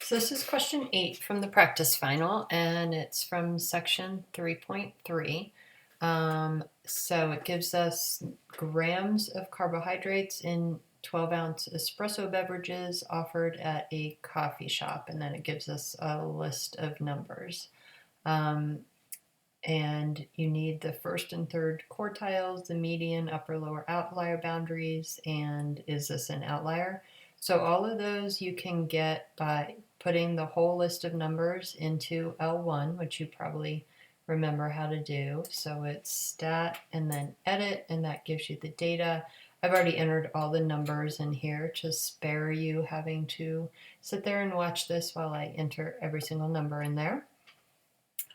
So this is question 8 from the practice final, and it's from section 3.3. So it gives us grams of carbohydrates in 12-ounce espresso beverages offered at a coffee shop, and then it gives us a list of numbers. And you need the first and third quartiles, the median, upper, lower outlier boundaries, and is this an outlier? So all of those you can get by putting the whole list of numbers into L1, which you probably remember how to do. So it's stat and then edit, and that gives you the data. I've already entered all the numbers in here to spare you having to sit there and watch this while I enter every single number in there.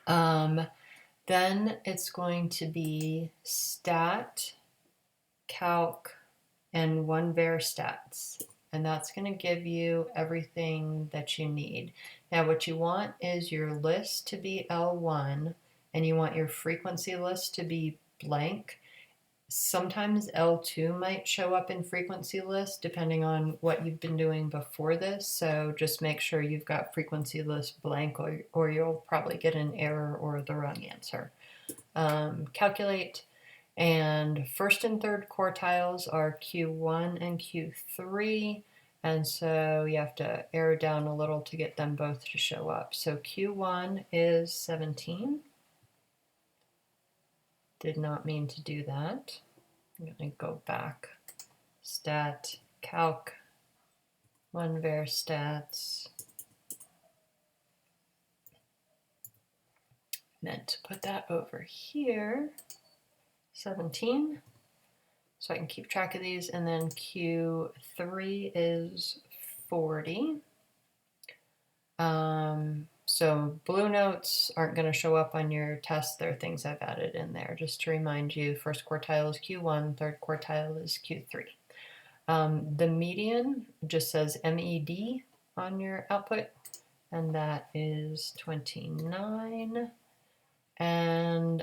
Then it's going to be stat, calc, and one var stats. And that's going to give you everything that you need. Now what you want is your list to be L1, and you want your frequency list to be blank. Sometimes L2 might show up in frequency list depending on what you've been doing before this, so just make sure you've got frequency list blank or you'll probably get an error or the wrong answer. Calculate, and first and third quartiles are Q1 and Q3, and so you have to arrow down a little to get them both to show up. So Q1 is 17. Did not mean to do that. I'm going to go back. Stat, calc, one var stats. Meant to put that over here. 17. So I can keep track of these. And then Q3 is 40. So blue notes aren't going to show up on your test. They're things I've added in there just to remind you. First quartile is Q1, third quartile is Q3. The median just says MED on your output, and that is 29. And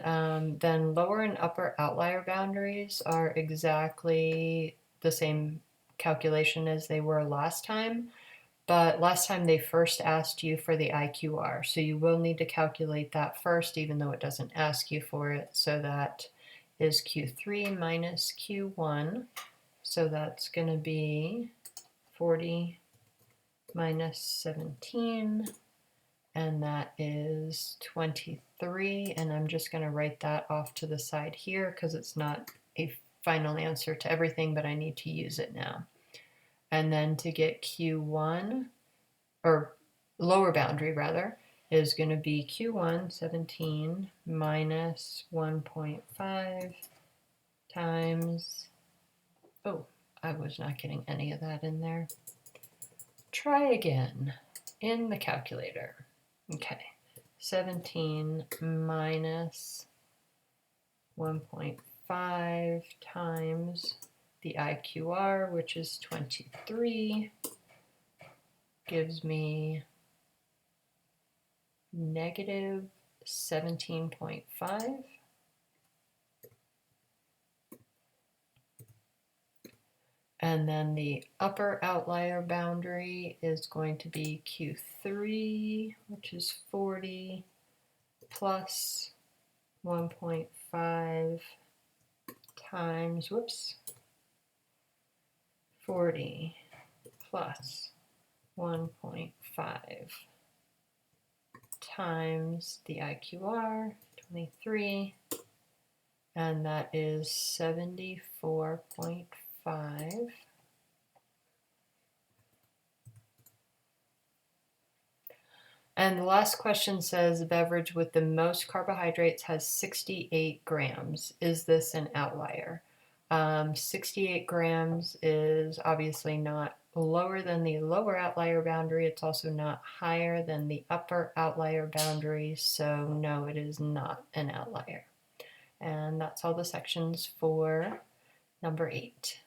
then lower and upper outlier boundaries are exactly the same calculation as they were last time. But last time they first asked you for the IQR, so you will need to calculate that first, even though it doesn't ask you for it. So that is Q3 minus Q1. So that's going to be 40 minus 17, and that is 23. And I'm just going to write that off to the side here because it's not a final answer to everything, but I need to use it now. And then to get Q1, or lower boundary rather, is going to be Q1 17 minus 1.5 times, oh, I was not getting any of that in there. Try again in the calculator. Okay, 17 minus 1.5 times the IQR, which is 23, gives me negative 17.5. And then the upper outlier boundary is going to be Q3, which is 40, plus 1.5 times, 40 plus 1.5 times the IQR, 23, and that is 74.5. And the last question says, the beverage with the most carbohydrates has 68 grams. Is this an outlier? 68 grams is obviously not lower than the lower outlier boundary. It's also not higher than the upper outlier boundary. So no, it is not an outlier. And that's all the sections for number 8.